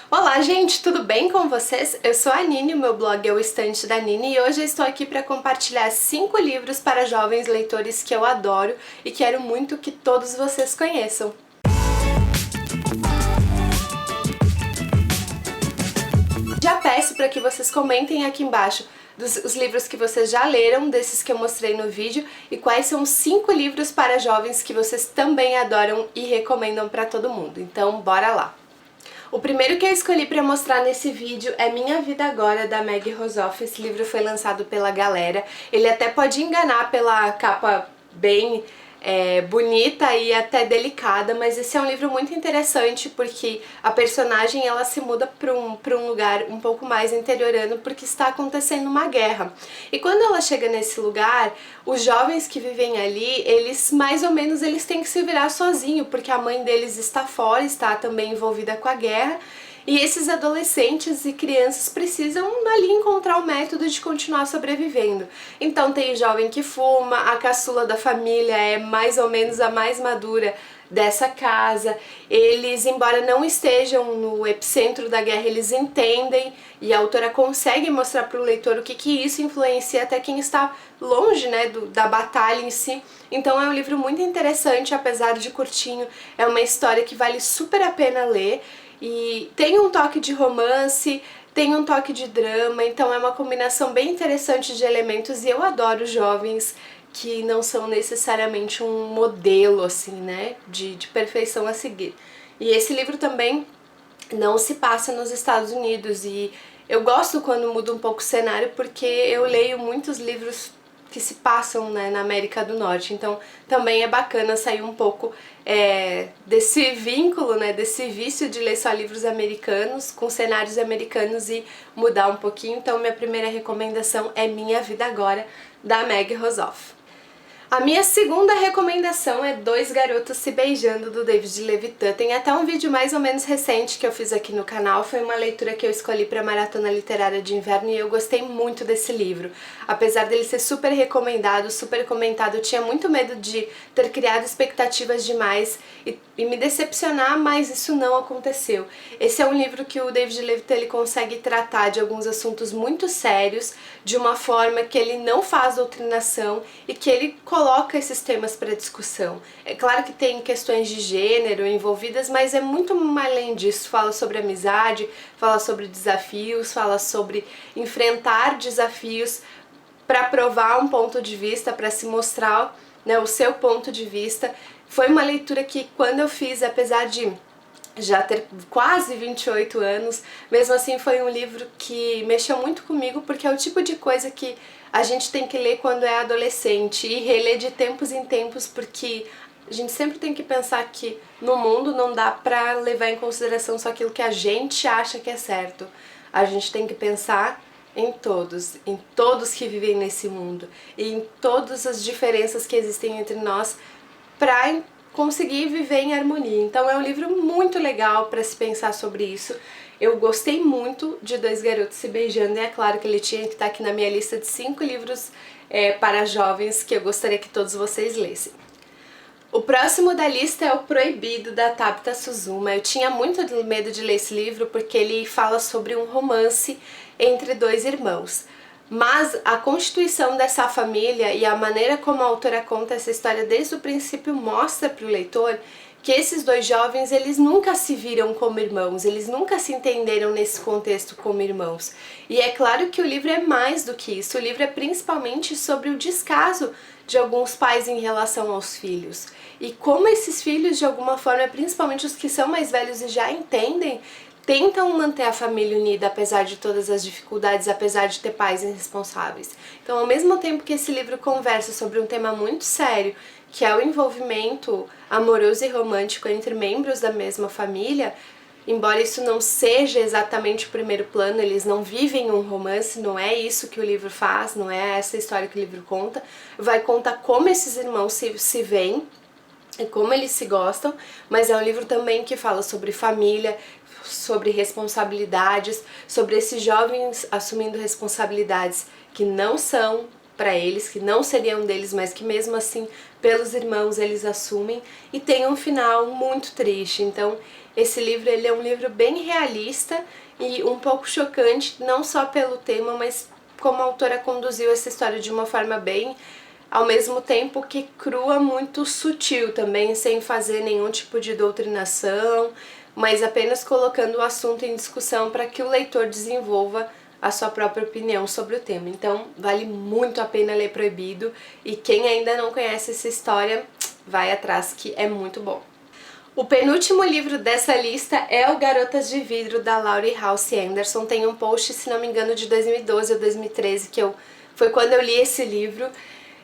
Olá, gente, tudo bem com vocês? Eu sou a Nini, o meu blog é o Estante da Nini e hoje eu estou aqui para compartilhar 5 livros para jovens leitores que eu adoro e quero muito que todos vocês conheçam. Já peço para que vocês comentem aqui embaixo os livros que vocês já leram, desses que eu mostrei no vídeo, e quais são os 5 livros para jovens que vocês também adoram e recomendam para todo mundo. Então, bora lá! O primeiro que eu escolhi para mostrar nesse vídeo é Minha Vida Agora, da Meg Rosoff. Esse livro foi lançado pela Galera. Ele até pode enganar pela capa bem bonita e até delicada, mas esse é um livro muito interessante porque a personagem ela se muda para um lugar um pouco mais interiorano porque está acontecendo uma guerra. E quando ela chega nesse lugar, os jovens que vivem ali, eles mais ou menos eles têm que se virar sozinho porque a mãe deles está fora, está também envolvida com a guerra. E esses adolescentes e crianças precisam ali encontrar um método de continuar sobrevivendo. Então tem jovem que fuma, a caçula da família é mais ou menos a mais madura dessa casa. Eles, embora não estejam no epicentro da guerra, eles entendem e a autora consegue mostrar para o leitor o que isso influencia até quem está longe, né, da batalha em si. Então é um livro muito interessante, apesar de curtinho, é uma história que vale super a pena ler. E tem um toque de romance, tem um toque de drama, então é uma combinação bem interessante de elementos e eu adoro jovens que não são necessariamente um modelo, assim, né, de perfeição a seguir. E esse livro também não se passa nos Estados Unidos e eu gosto quando muda um pouco o cenário porque eu leio muitos livros que se passam, né, na América do Norte, então também é bacana sair um pouco desse vínculo, né, desse vício de ler só livros americanos, com cenários americanos e mudar um pouquinho. Então minha primeira recomendação é Minha Vida Agora, da Meg Rosoff. A minha segunda recomendação é Dois Garotos Se Beijando, do David Levitan. Tem até um vídeo mais ou menos recente que eu fiz aqui no canal, foi uma leitura que eu escolhi para a Maratona Literária de Inverno e eu gostei muito desse livro. Apesar dele ser super recomendado, super comentado, eu tinha muito medo de ter criado expectativas demais e me decepcionar, mas isso não aconteceu. Esse é um livro que o David Levitan ele consegue tratar de alguns assuntos muito sérios, de uma forma que ele não faz doutrinação e que ele coloca esses temas para discussão. É claro que tem questões de gênero envolvidas, mas é muito além disso. Fala sobre amizade, fala sobre desafios, fala sobre enfrentar desafios para provar um ponto de vista, para se mostrar, né, o seu ponto de vista. Foi uma leitura que quando eu fiz, apesar de já ter quase 28 anos, mesmo assim foi um livro que mexeu muito comigo, porque é o tipo de coisa que a gente tem que ler quando é adolescente e reler de tempos em tempos, porque a gente sempre tem que pensar que no mundo não dá pra levar em consideração só aquilo que a gente acha que é certo. A gente tem que pensar em todos que vivem nesse mundo e em todas as diferenças que existem entre nós pra conseguir viver em harmonia. Então é um livro muito legal para se pensar sobre isso. Eu gostei muito de Dois Garotos Se Beijando e é claro que ele tinha que estar aqui na minha lista de 5 livros para jovens que eu gostaria que todos vocês lessem. O próximo da lista é O Proibido, da Tabitha Suzuma. Eu tinha muito medo de ler esse livro porque ele fala sobre um romance entre dois irmãos. Mas a constituição dessa família e a maneira como a autora conta essa história desde o princípio mostra para o leitor que esses dois jovens, eles nunca se viram como irmãos, eles nunca se entenderam nesse contexto como irmãos. E é claro que o livro é mais do que isso, o livro é principalmente sobre o descaso de alguns pais em relação aos filhos. E como esses filhos, de alguma forma, principalmente os que são mais velhos e já entendem, tentam manter a família unida apesar de todas as dificuldades, apesar de ter pais irresponsáveis. Então, ao mesmo tempo que esse livro conversa sobre um tema muito sério, que é o envolvimento amoroso e romântico entre membros da mesma família, embora isso não seja exatamente o primeiro plano, eles não vivem um romance, não é isso que o livro faz, não é essa história que o livro conta, vai contar como esses irmãos se veem e como eles se gostam, mas é um livro também que fala sobre família, sobre responsabilidades, sobre esses jovens assumindo responsabilidades que não são para eles, que não seriam deles, mas que mesmo assim, pelos irmãos, eles assumem, e tem um final muito triste. Então, esse livro ele é um livro bem realista e um pouco chocante, não só pelo tema, mas como a autora conduziu essa história de uma forma bem, ao mesmo tempo que crua, muito sutil também, sem fazer nenhum tipo de doutrinação, mas apenas colocando o assunto em discussão para que o leitor desenvolva a sua própria opinião sobre o tema. Então, vale muito a pena ler Proibido, e quem ainda não conhece essa história, vai atrás, que é muito bom. O penúltimo livro dessa lista é o Garotas de Vidro, da Laurie Halse Anderson. Tem um post, se não me engano, de 2012 ou 2013, foi quando eu li esse livro.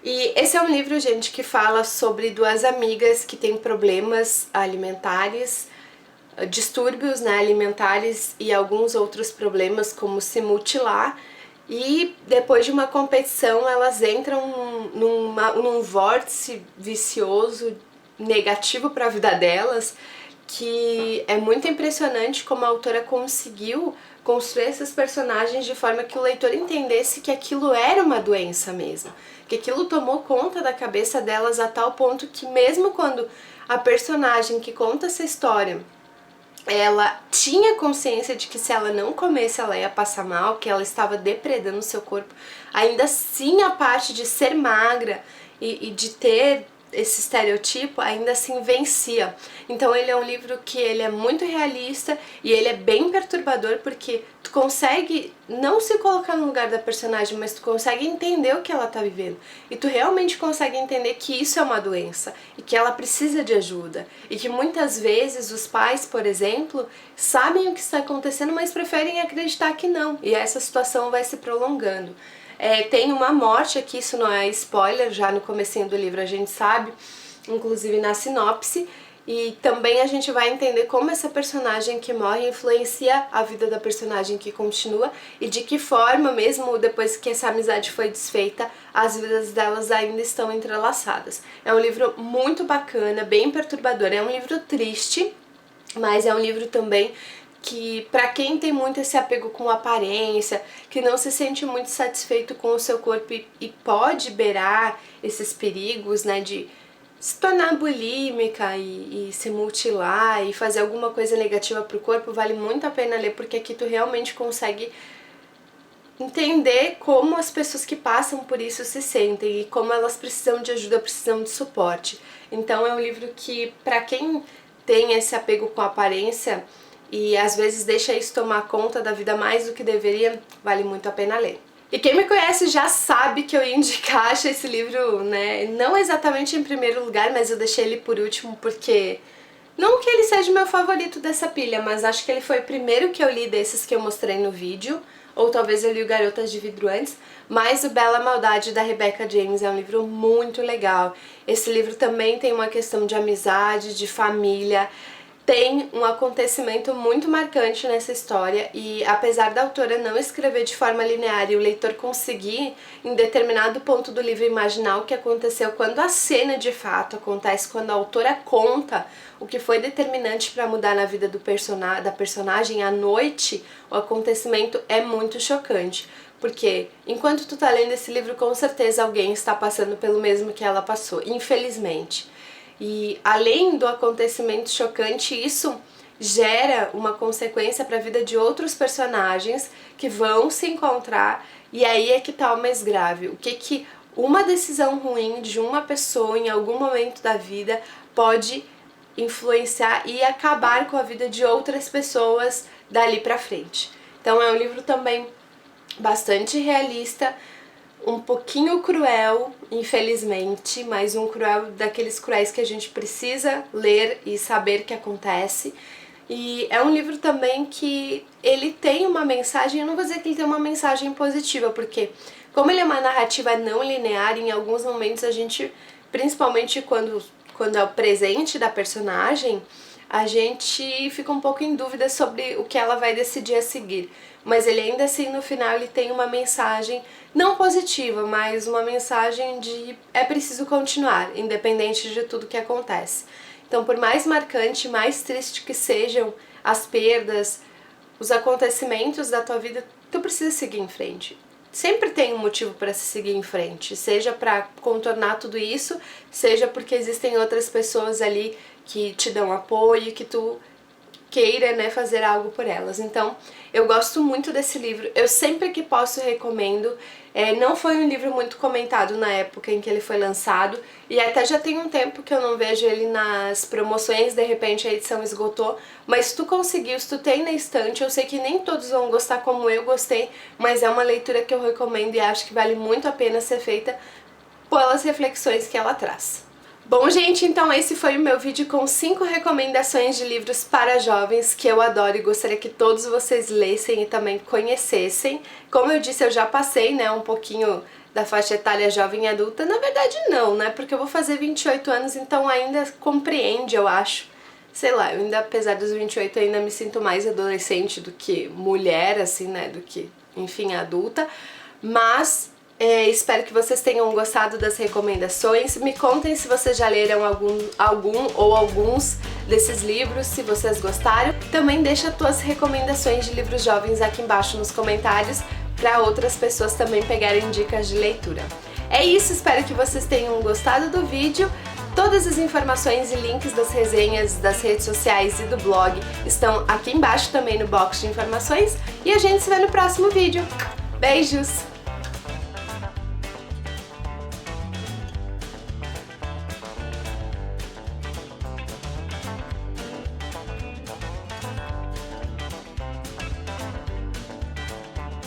E esse é um livro, gente, que fala sobre duas amigas que têm problemas alimentares, distúrbios, né, alimentares e alguns outros problemas, como se mutilar, e depois de uma competição elas entram num vórtice vicioso negativo para a vida delas, que é muito impressionante como a autora conseguiu construir esses personagens de forma que o leitor entendesse que aquilo era uma doença mesmo, que aquilo tomou conta da cabeça delas a tal ponto que mesmo quando a personagem que conta essa história ela tinha consciência de que se ela não comesse ela ia passar mal, que ela estava depredando o seu corpo, ainda assim a parte de ser magra e de ter esse estereotipo ainda assim vencia. Então ele é um livro que ele é muito realista e ele é bem perturbador, porque tu consegue não se colocar no lugar da personagem, mas tu consegue entender o que ela tá vivendo, e tu realmente consegue entender que isso é uma doença e que ela precisa de ajuda, e que muitas vezes os pais, por exemplo, sabem o que está acontecendo, mas preferem acreditar que não, e essa situação vai se prolongando. Tem uma morte aqui, isso não é spoiler, já no comecinho do livro a gente sabe, inclusive na sinopse, e também a gente vai entender como essa personagem que morre influencia a vida da personagem que continua, e de que forma, mesmo depois que essa amizade foi desfeita, as vidas delas ainda estão entrelaçadas. É um livro muito bacana, bem perturbador, é um livro triste, mas é um livro também que, para quem tem muito esse apego com aparência, que não se sente muito satisfeito com o seu corpo e pode beirar esses perigos, né, de se tornar bulímica e se mutilar e fazer alguma coisa negativa pro corpo, vale muito a pena ler, porque aqui tu realmente consegue entender como as pessoas que passam por isso se sentem e como elas precisam de ajuda, precisam de suporte. Então é um livro que, para quem tem esse apego com a aparência e às vezes deixa isso tomar conta da vida mais do que deveria, vale muito a pena ler. E quem me conhece já sabe que eu ia indicar esse livro, né, não exatamente em primeiro lugar, mas eu deixei ele por último porque, não que ele seja o meu favorito dessa pilha, mas acho que ele foi o primeiro que eu li desses que eu mostrei no vídeo, ou talvez eu li o Garotas de Vidro antes, mas o Bela Maldade, da Rebecca James, é um livro muito legal. Esse livro também tem uma questão de amizade, de família, tem um acontecimento muito marcante nessa história, e apesar da autora não escrever de forma linear e o leitor conseguir, em determinado ponto do livro, imaginar o que aconteceu quando a cena de fato acontece, quando a autora conta o que foi determinante para mudar na vida da personagem à noite, o acontecimento é muito chocante. Porque enquanto tu tá lendo esse livro, com certeza alguém está passando pelo mesmo que ela passou, infelizmente. E além do acontecimento chocante, isso gera uma consequência para a vida de outros personagens que vão se encontrar, e aí é que tá o mais grave. O que uma decisão ruim de uma pessoa em algum momento da vida pode influenciar e acabar com a vida de outras pessoas dali pra frente. Então é um livro também bastante realista, um pouquinho cruel, infelizmente, mas um cruel daqueles cruéis que a gente precisa ler e saber que acontece. E é um livro também que ele tem uma mensagem, eu não vou dizer que ele tem uma mensagem positiva, porque como ele é uma narrativa não linear, em alguns momentos a gente, principalmente quando é o presente da personagem, a gente fica um pouco em dúvida sobre o que ela vai decidir a seguir. Mas ele ainda assim, no final, ele tem uma mensagem não positiva, mas uma mensagem de é preciso continuar, independente de tudo que acontece. Então, por mais marcante, mais triste que sejam as perdas, os acontecimentos da tua vida, tu precisa seguir em frente. sempre tem um motivo para se seguir em frente, seja para contornar tudo isso, seja porque existem outras pessoas ali que te dão apoio, que tu queira, né, fazer algo por elas. Então, eu gosto muito desse livro, eu sempre que posso recomendo. Não foi um livro muito comentado na época em que ele foi lançado, e até já tem um tempo que eu não vejo ele nas promoções, de repente a edição esgotou, mas se tu conseguiu, se tu tem na estante, eu sei que nem todos vão gostar como eu gostei, mas é uma leitura que eu recomendo e acho que vale muito a pena ser feita pelas reflexões que ela traz. Bom, gente, então esse foi o meu vídeo com 5 recomendações de livros para jovens que eu adoro e gostaria que todos vocês lessem e também conhecessem. Como eu disse, eu já passei, né, um pouquinho da faixa etária jovem e adulta. Na verdade não, né, porque eu vou fazer 28 anos, então ainda compreende, eu acho. Sei lá, eu ainda, apesar dos 28, ainda me sinto mais adolescente do que mulher, assim, né, do que, enfim, adulta. Mas espero que vocês tenham gostado das recomendações. Me contem se vocês já leram algum ou alguns desses livros, se vocês gostaram. Também deixa tuas recomendações de livros jovens aqui embaixo nos comentários para outras pessoas também pegarem dicas de leitura. É isso, espero que vocês tenham gostado do vídeo. Todas as informações e links das resenhas, das redes sociais e do blog estão aqui embaixo também no box de informações. E a gente se vê no próximo vídeo. Beijos!